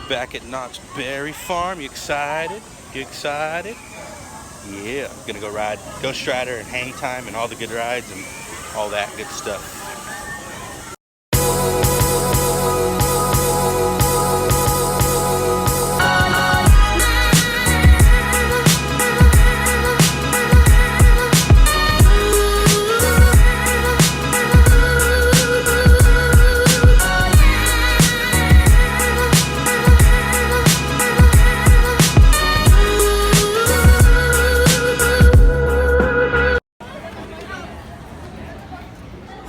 Back at Knott's Berry Farm. You excited? You excited? Yeah, I'm gonna go ride Ghost Rider and Hangtime and all the good rides and all that good stuff.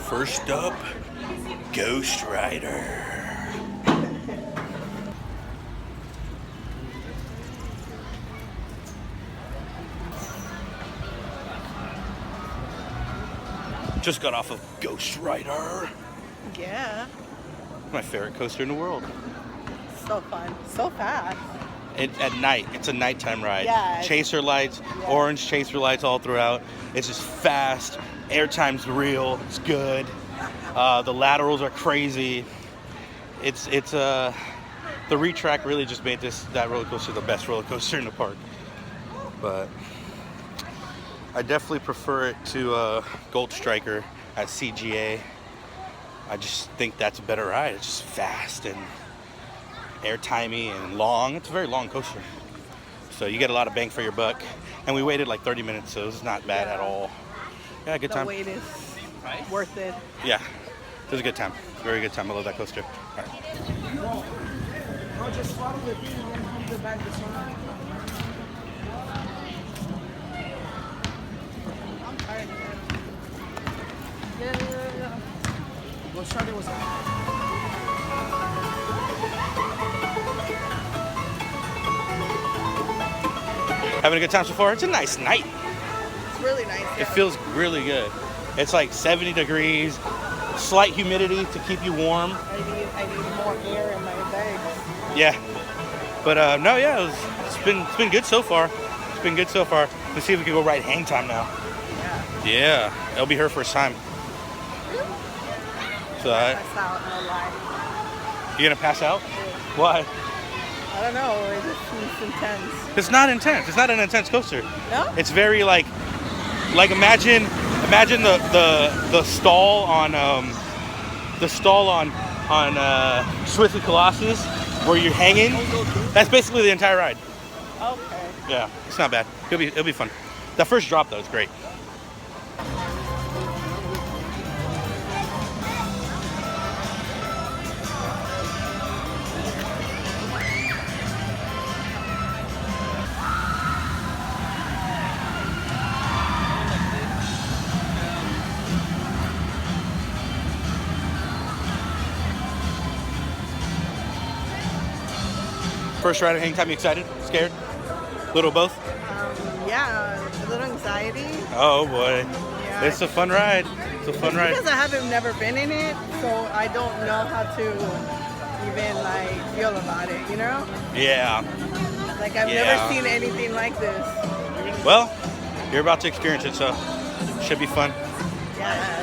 First up, Ghost Rider. Just got off of Ghost Rider. Yeah. My favorite coaster in the world. So fun. So fast. At night, it's a nighttime ride. Yeah. Chaser lights, yeah. Orange chaser lights all throughout. It's just fast. Airtime's real. It's good. The laterals are crazy. It's the retrack really just made that roller coaster the best roller coaster in the park. But I definitely prefer it to Gold Striker at CGA. I just think that's a better ride. It's just fast and airtimey and long. It's a very long coaster, so you get a lot of bang for your buck. And we waited like 30 minutes, so it's not bad at all. Yeah, good time. The wait is worth it. Yeah, it was a good time. Very good time. I love that coaster. All right. No, just follow the thing and then come to the back this one. I'm tired. Yeah. Ghost Rider was Having a good time so far? It's a nice night. It's really nice. Yeah. It feels really good. It's like 70 degrees, slight humidity to keep you warm. I need more air in my bags. Yeah, but no, yeah, it's been good so far. It's been good so far. Let's see if we can go ride Hangtime now. Yeah. Yeah, it'll be her first time. So Pass out, no lie. you gonna pass out? Why? I don't know. It just seems intense. It's not intense. It's not an intense coaster. No? It's very like imagine the stall on Swiss and Colossus where you're hanging. That's basically the entire ride. Okay. Yeah, it's not bad. It'll be fun. That first drop though is great. First ride at Hangtime, you excited? Scared? Little both? Yeah, a little anxiety. Oh boy. Yeah. It's a fun ride. It's a fun ride. Because I haven't never been in it, so I don't know how to even like feel about it, you know? Yeah. Like I've never seen anything like this. Well, you're about to experience it, so should be fun. Yes.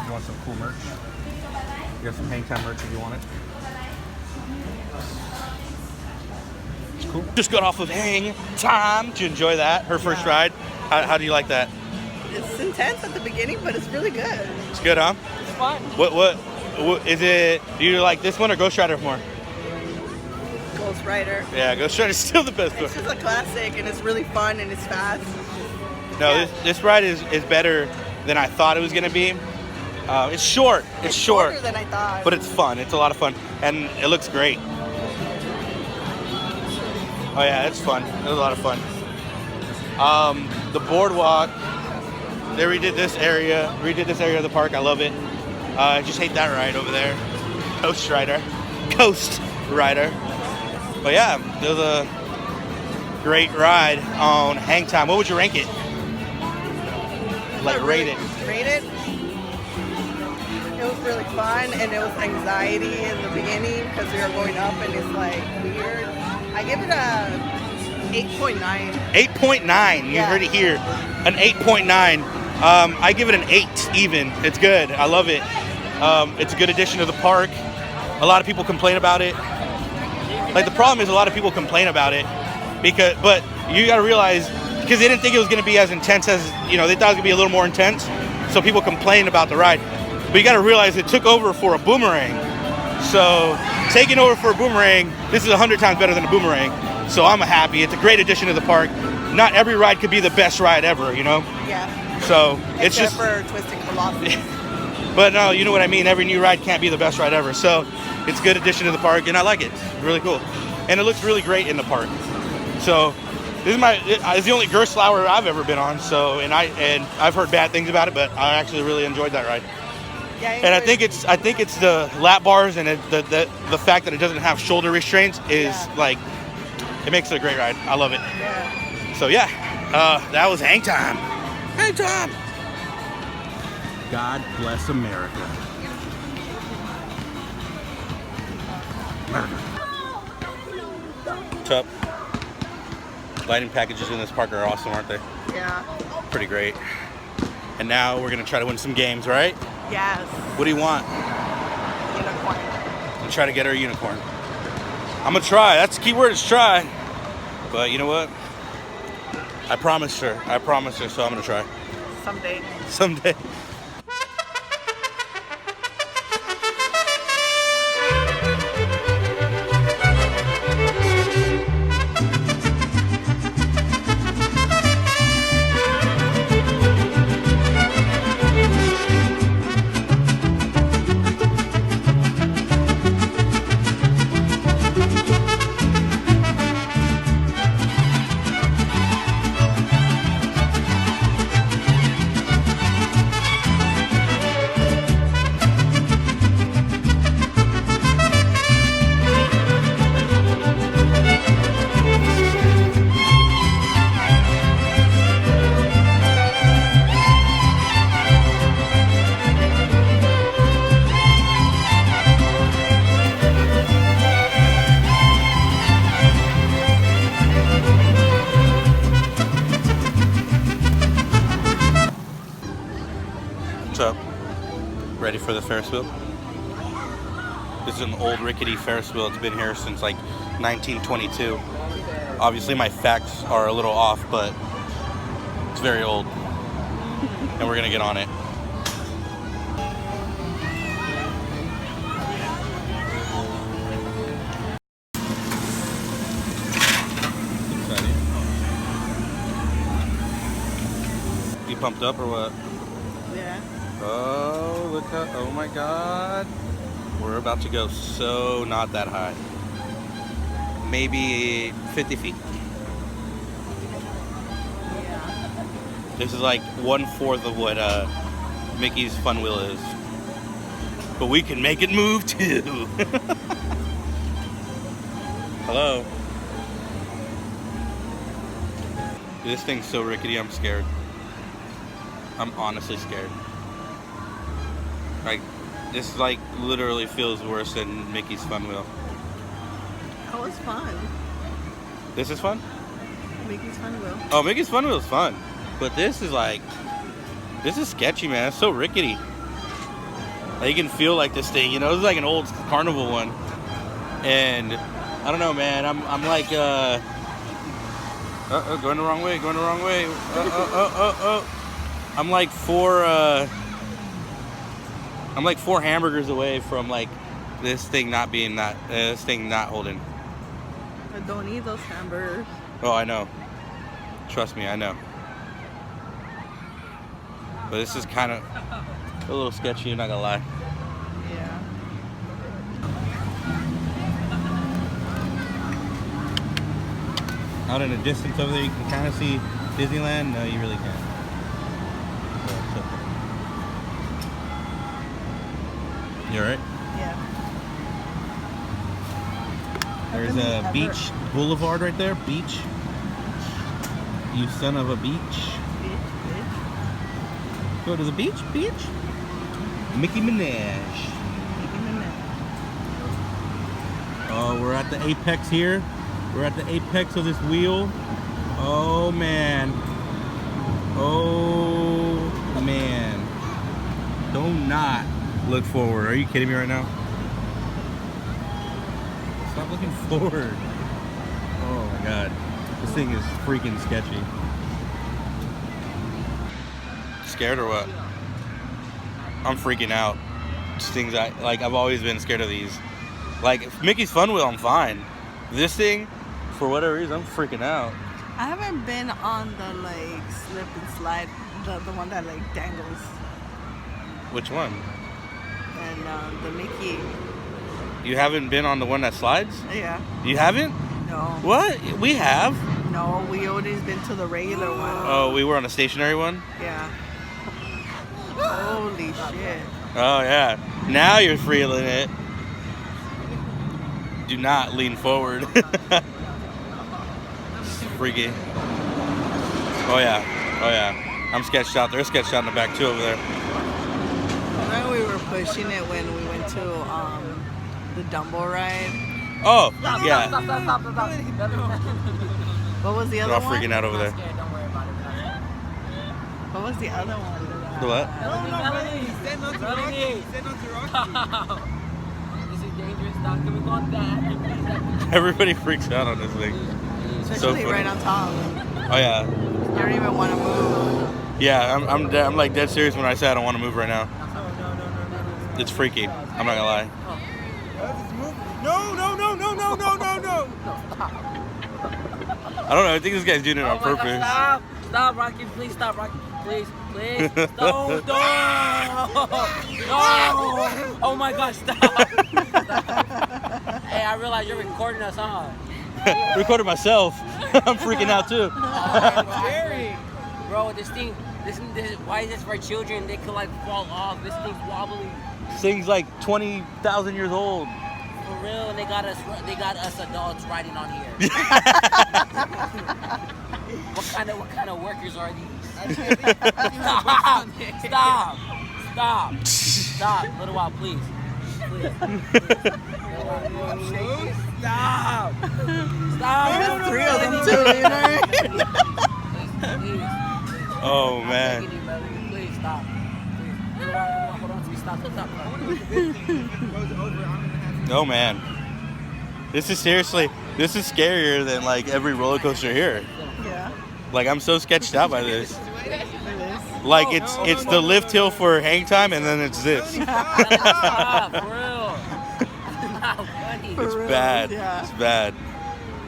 You want some cool merch? You got some Hangtime merch if you want it. It's cool. Just got off of Hangtime. Did you enjoy that? Her first Yeah. ride? How do you like that? It's intense at the beginning, but it's really good. It's good, huh? It's fun. What is it? Do you like this one or Ghost Rider more? Ghost Rider. Yeah, Ghost Rider's still the best one. It's just a classic, and it's really fun, and it's fast. No, Yeah. this ride is better than I thought it was gonna be. It's short. It's short, shorter than I thought. but it's fun. It's a lot of fun, and it looks great. Oh yeah, it's fun. It was a lot of fun. The boardwalk. They redid this area of the park. I love it. I just hate that ride over there. Coast Rider. But yeah, it was a great ride on Hangtime. What would you rank it? Like rate it. Rate it? It was really fun, and it was anxiety in the beginning because we were going up, and it's like weird. I give it a 8.9. 8.9. You Yeah. heard it here. An 8.9. I give it an 8 even. It's good. I love it. It's a good addition to the park. A lot of people complain about it. Like the problem is a lot of people complain about it but you got to realize because they didn't think it was going to be as intense as, they thought it was going to be a little more intense. So people complained about the ride. But you got to realize it took over for a boomerang. So taking over for a boomerang, this is 100 times better than a boomerang. So I'm happy. It's a great addition to the park. Not every ride could be the best ride ever, Yeah. So it's Except just. for Twisted Colossus. But no, you know what I mean. Every new ride can't be the best ride ever. So it's a good addition to the park, and I like it. It's really cool, and it looks really great in the park. So this is it's the only Gerstlauer I've ever been on. So and I've heard bad things about it, but I actually really enjoyed that ride. Yeah, And I think it's the lap bars and the fact that it doesn't have shoulder restraints is like it makes it a great ride. I love it. Yeah. So yeah, that was Hangtime. Hangtime. God bless America. What's up? Lighting packages in this park are awesome, aren't they? Yeah. Pretty great. And now we're gonna try to win some games, right? Yes. What do you want? Unicorn. And try to get our unicorn. I'm gonna try. That's the key word is try. But you know what? I promised her, so I'm gonna try. Someday. Someday. What's up? Ready for the Ferris wheel? This is an old rickety Ferris wheel. It's been here since like 1922. Obviously my facts are a little off, but it's very old. And we're gonna get on it. Exciting. You pumped up or what? Yeah. Oh, look at, oh my God. We're about to go so not that high. Maybe 50 feet. Yeah. This is like 1/4 of what Mickey's Fun Wheel is. But we can make it move too. Hello. This thing's so rickety, I'm scared. I'm honestly scared. Like, this like literally feels worse than Mickey's Fun Wheel. That was fun. This is fun? Mickey's Fun Wheel. Oh, Mickey's Fun Wheel is fun. But this is like, this is sketchy, man. It's so rickety. Like, you can feel like this thing, you know, it's like an old carnival one. And I don't know, man. I'm like going the wrong way. I'm like four hamburgers away from like this thing not holding. I don't eat those hamburgers. Oh, I know. Trust me, I know. But this is kind of a little sketchy, I'm not gonna lie. Yeah. Out in the distance over there, you can kind of see Disneyland. No, you really can't. You alright? Yeah. There's a beach boulevard right there. Beach. You son of a beach. Go to the beach. Mickey Minaj. Oh, we're at the apex here. We're at the apex of this wheel. Oh man. Do not look forward. Are you kidding me right now? Stop looking forward. Oh my god. This thing is freaking sketchy. Scared or what? I'm freaking out. Just things I've always been scared of these. Like Mickey's Fun Wheel, I'm fine. This thing, for whatever reason, I'm freaking out. I haven't been on the like slip and slide, the one that like dangles. Which one? And the Mickey. You haven't been on the one that slides? Yeah. You haven't? No. What? We have. No, we always been to the regular one. Oh, we were on a stationary one? Yeah. Holy shit. Oh yeah. Now you're feeling it. Do not lean forward. Freaky. Oh yeah. I'm sketched out. They're sketched out in the back too over there. I know we were pushing it when we went to the Dumbo ride. Oh, yeah. What was the They're other all one? freaking out over there. What was the other one? The what? This is dangerous. Not gonna go on that. Everybody freaks out on this thing. Especially funny. right on top. Oh yeah. You don't even want to move. Yeah, I'm like dead serious when I say I don't want to move right now. It's freaky. I'm not gonna lie. No. I don't know. I think this guy's doing it on purpose. Stop, Rocky. Please stop, Rocky. Please. No. Oh my gosh, stop. Hey, I realize you're recording us, huh? Recorded myself. I'm freaking out too. Scary. Bro, this thing, why is this for children? They could like fall off. This thing's wobbly. This thing's like 20,000 years old. For real, and they got us adults riding on here. What kind of workers are these? Stop. Little while, please. Stop. There's three of them too, you know? Please. Oh I'm man. begging you, brother. Please stop. Please. Hold on to me. Stop. Oh man. This is scarier than like every roller coaster here. Yeah. Like I'm so sketched out by this. It is. Like it's the lift hill for Hangtime and then it's this. Stop, for real. It's not funny. For It's real, bad. yeah. It's bad.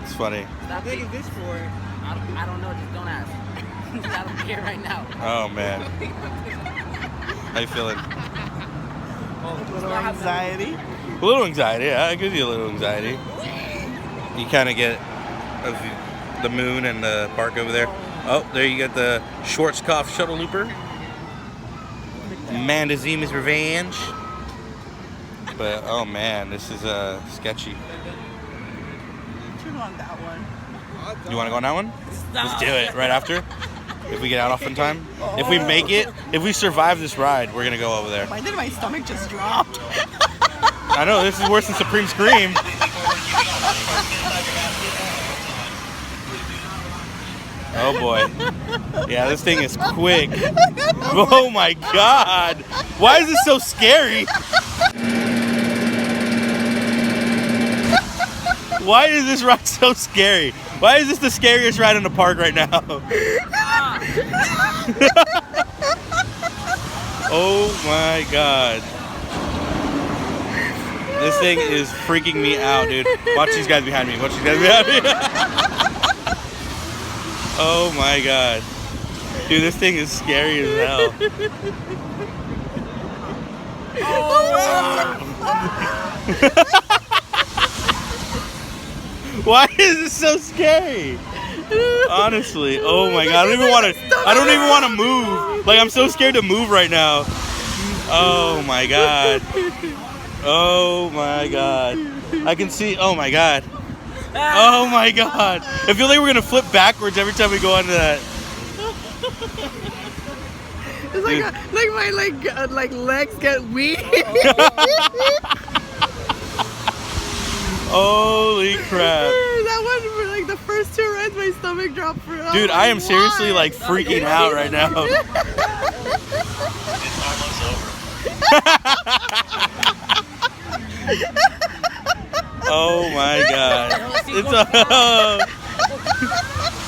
It's funny. Stop What is this for? I don't know. Just don't ask. I don't care right now. Oh man. How you feeling? A little anxiety. A little anxiety, yeah. It gives you a little anxiety. You kind of get the moon and the park over there. Oh, there you got the Schwarzkopf shuttle looper. Mandazima's Revenge. But oh man, this is sketchy. Should go on that one. You want to go on that one? Let's do it right after. If we get out off in time. If we make it, if we survive this ride, we're gonna go over there. Why did my stomach just drop? I know, this is worse than Supreme Scream. Oh boy. Yeah, this thing is quick. Oh my god. Why is this so scary? Why is this ride so scary? Why is this the scariest ride in the park right now? Oh my god. This thing is freaking me out, dude. Watch these guys behind me. Watch these guys behind me. Oh my god. Dude, this thing is scary as hell. Why is this so scary? Honestly, oh my god, I don't even want to move. Like, I'm so scared to move right now. Oh my god. Oh my god. I can see, oh my god. Oh my god. I feel like we're gonna flip backwards every time we go onto that. It's like my legs get weak. Holy crap. That one for like the first 2 rides, my stomach dropped for. Dude, I am seriously like freaking out right now. It's almost over. Oh my god.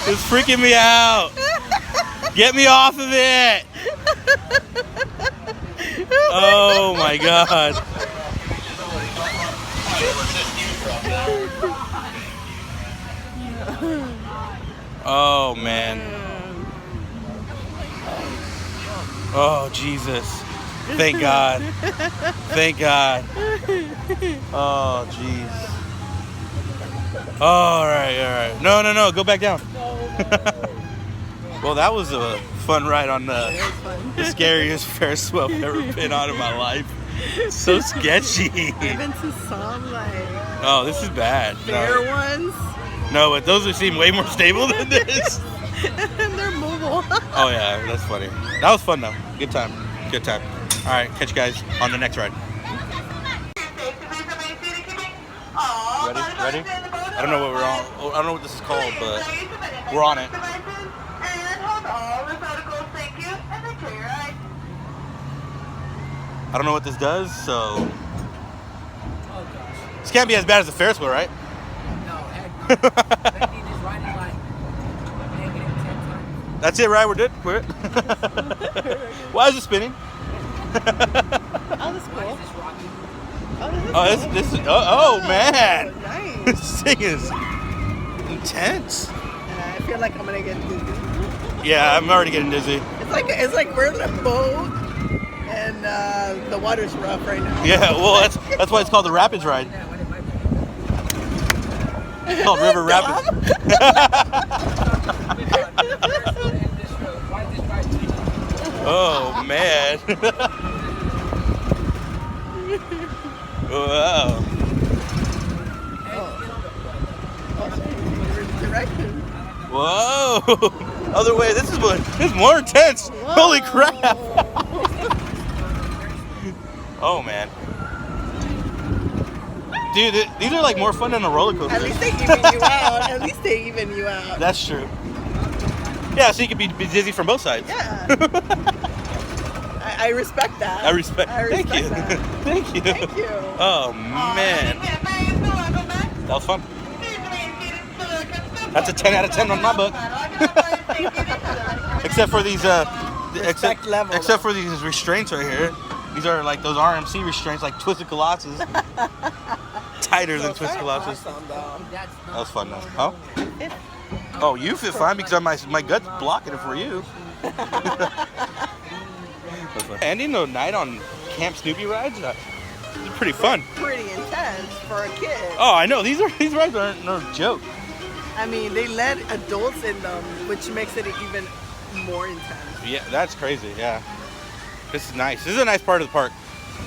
It's freaking me out. Get me off of it. Oh my god. Oh man. Oh Jesus. Thank God. Thank God. Oh jeez. All right. No. Go back down. Well, that was a fun ride on the scariest Ferris wheel I've ever been on in my life. So sketchy. I've been to some Oh, this is bad. fair ones, No, but those seem way more stable than this. and they're mobile. Oh yeah, that's funny. That was fun though. Good time. Good time. All right, catch you guys on the next ride. Ready? I don't know what we're on. I don't know what this is called, but we're on it. I don't know what this does, so this can't be as bad as the Ferris wheel, right? That's it, right? We're good. We're good. Why is it spinning? Oh, that's cool. This is. Oh man, Nice. this thing is intense. I feel like I'm gonna get dizzy. Yeah, I'm already getting dizzy. It's like we're in a boat, and the water's rough right now. Yeah, well, that's why it's called the Rapids ride. It's called River Rapids. Oh man. Wow. Direction. Whoa. Other way. This is more intense. Whoa. Holy crap. Oh man. Dude, these are like more fun than a roller coaster. At least they even you out. At least they even you out. That's true. Yeah, so you can be dizzy from both sides. Yeah. I respect that. I respect. Thank you. that. Thank you. Thank you. Oh man, that was fun. That's a 10 out of 10 on my book. Except for these level. except for these restraints right here. These are like those RMC restraints, like Twisted Colossus. Tighter than Twisted Colossus. Awesome, though. That was fun though. Huh? Oh, you fit fine because my gut's blocking it for you. Ending the night on Camp Snoopy rides, it's pretty fun. Pretty intense for a kid. Oh, I know. These rides aren't no joke. I mean, they let adults in them, which makes it even more intense. Yeah, that's crazy. Yeah, this is nice. This is a nice part of the park.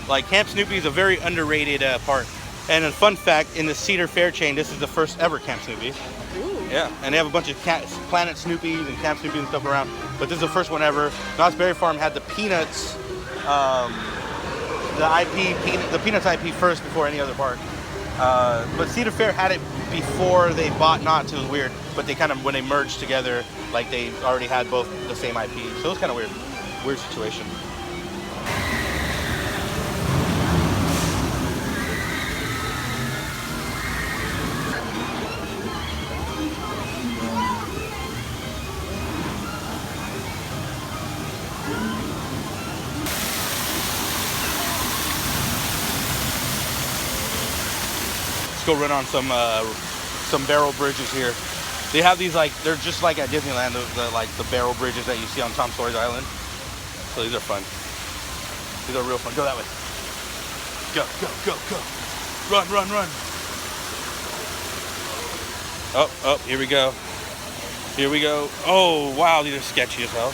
Like Camp Snoopy is a very underrated park. And a fun fact, in the Cedar Fair chain, this is the first ever Camp Snoopy. Ooh. Yeah, and they have a bunch of Planet Snoopies and Camp Snoopies and stuff around. But this is the first one ever. Knott's Berry Farm had the Peanuts, the Peanuts IP first before any other park. But Cedar Fair had it before they bought Knott's. It was weird. But they kind of, when they merged together, like they already had both the same IP. So it was kind of weird. Weird situation. Let's go run on some barrel bridges here. They have these like, they're just like at Disneyland, the barrel bridges that you see on Tom Sawyer's Island. So these are fun. These are real fun. Go that way. Go, go, go, go. Run, run, run. Oh, oh, here we go. Here we go. Oh, wow, these are sketchy as hell.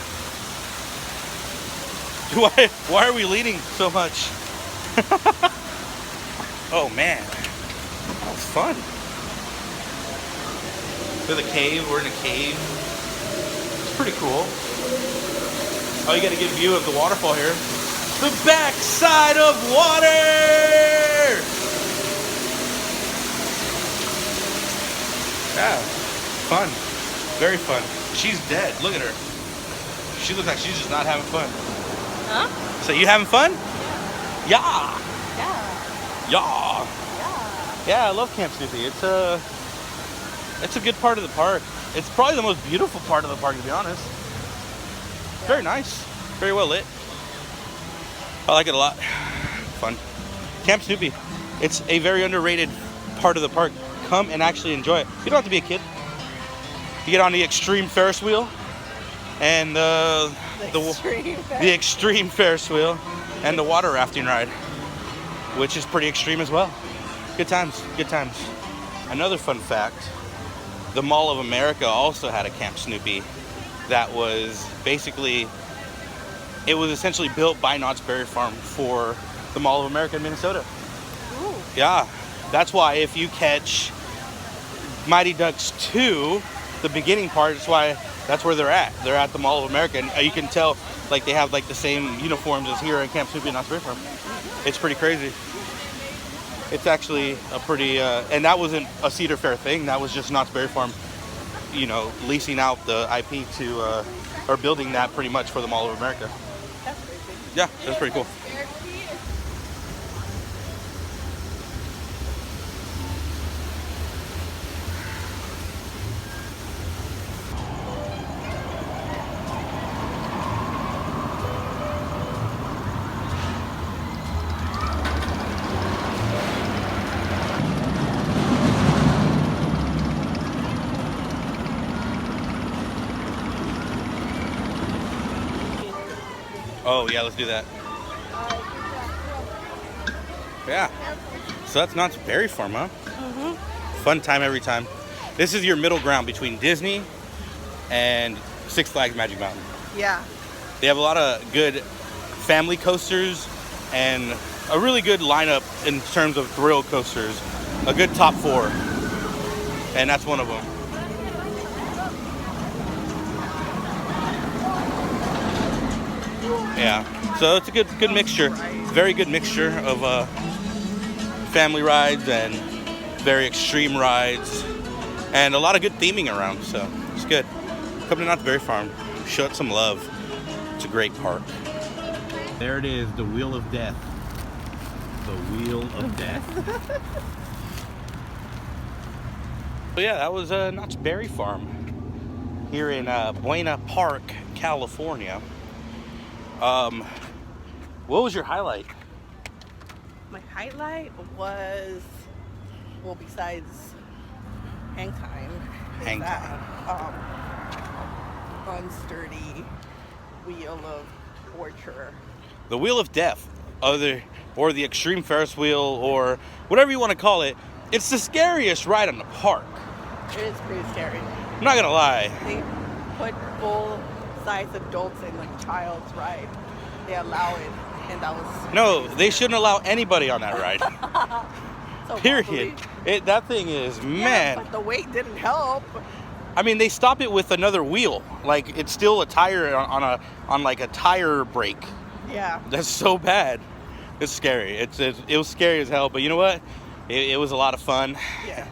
Why are we leaning so much? Oh, man. That was fun. There's a cave. We're in a cave. It's pretty cool. Oh, you got a good view of the waterfall here. The backside of water! Yeah, fun. Very fun. She's dead. Look at her. She looks like she's just not having fun. Huh? So you having fun? Yeah. Yeah. Yeah. Yeah. Yeah, I love Camp Snoopy. It's a good part of the park. It's probably the most beautiful part of the park, to be honest. Very nice. Very well lit. I like it a lot. Fun. Camp Snoopy. It's a very underrated part of the park. Come and actually enjoy it. You don't have to be a kid. You get on the extreme Ferris wheel and the extreme Ferris wheel and the water rafting ride, which is pretty extreme as well. Good times. Good times. Another fun fact, the Mall of America also had a Camp Snoopy that was basically, it was essentially built by Knott's Berry Farm for the Mall of America in Minnesota. Ooh. Yeah, that's why if you catch Mighty Ducks 2, the beginning part, that's where they're at. They're at the Mall of America, and you can tell like they have like the same uniforms as here in Camp Snoopy and Knott's Berry Farm. It's pretty crazy. It's actually a pretty, and that wasn't a Cedar Fair thing. That was just Knott's Berry Farm, you know, leasing out the IP to, or building that pretty much for the Mall of America. That's crazy. Yeah, that's pretty cool. Oh, yeah, let's do that. Yeah. So that's Knott's Berry Farm, huh? Mm-hmm. Fun time every time. This is your middle ground between Disney and Six Flags Magic Mountain. Yeah. They have a lot of good family coasters and a really good lineup in terms of thrill coasters. A good top 4. And that's one of them. Yeah, so it's a good mixture, very good mixture of family rides and very extreme rides, and a lot of good theming around. So it's good. Come to Knott's Berry Farm, show it some love. It's a great park. There it is, the Wheel of Death. The Wheel of Death. So yeah, that was Knott's Berry Farm here in Buena Park, California. What was your highlight? My highlight was, well, besides Hangtime, Hangtime. that unsturdy wheel of torture. The Wheel of Death, or the Extreme Ferris Wheel, or whatever you want to call it. It's the scariest ride in the park. It is pretty scary. I'm not gonna lie. They put full-size adults in a child's ride. They allow it, and that was... No, they shouldn't allow anybody on that ride. so Period. That thing is, man. But the weight didn't help. I mean, they stop it with another wheel. Like, it's still a tire on like a tire brake. Yeah. That's so bad. It's scary. It was scary as hell, but you know what? It was a lot of fun. Yeah.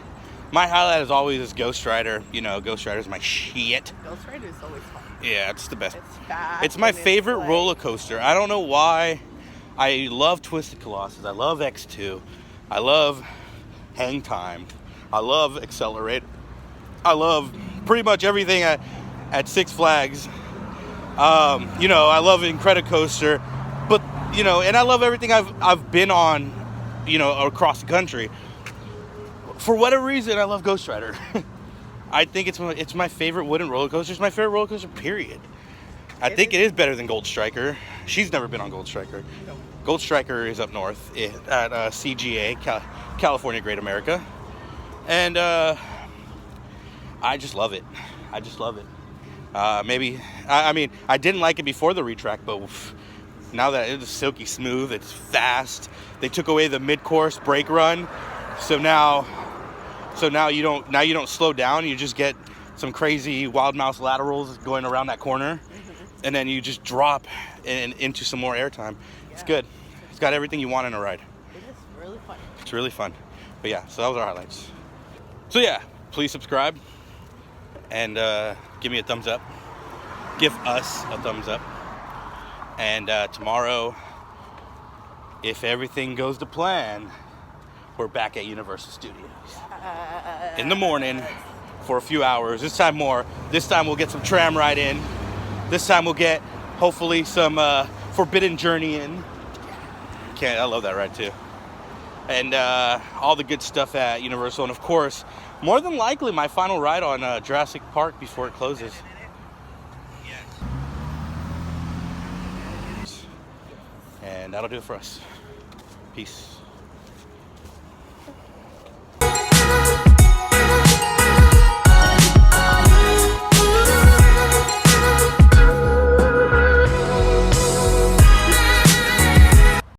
My highlight is always Ghost Rider. You know, Ghost Rider's my shit. Ghost Rider is always fun. Yeah, it's the best. It's fast. It's my and favorite like... roller coaster. I don't know why. I love Twisted Colossus. I love X2. I love Hangtime. I love Accelerator. I love pretty much everything at Six Flags. You know, I love Incredicoaster, but you know, and I love everything I've been on, you know, across the country. For whatever reason, I love Ghost Rider. I think it's my favorite wooden roller coaster. It's my favorite roller coaster, period. I think it is better than Gold Striker. She's never been on Gold Striker. Gold Striker is up north at CGA, California Great America. And I just love it. I just love it. I mean, I didn't like it before the retrack, but now that it's silky smooth, it's fast. They took away the mid-course brake run, so now you don't slow down. You just get some crazy wild mouse laterals going around that corner, and then you just drop into some more airtime. It's good. It's got everything you want in a ride. It is really fun. It's really fun. But yeah, so that was our highlights. So yeah, please subscribe and give me a thumbs up. Give us a thumbs up. And tomorrow, if everything goes to plan, we're back at Universal Studios in the morning for a few hours. This time more. This time we'll get some tram ride in. This time we'll get hopefully some Forbidden Journey in. I love that ride too. And all the good stuff at Universal. And of course, more than likely my final ride on Jurassic Park before it closes. And that'll do it for us. Peace.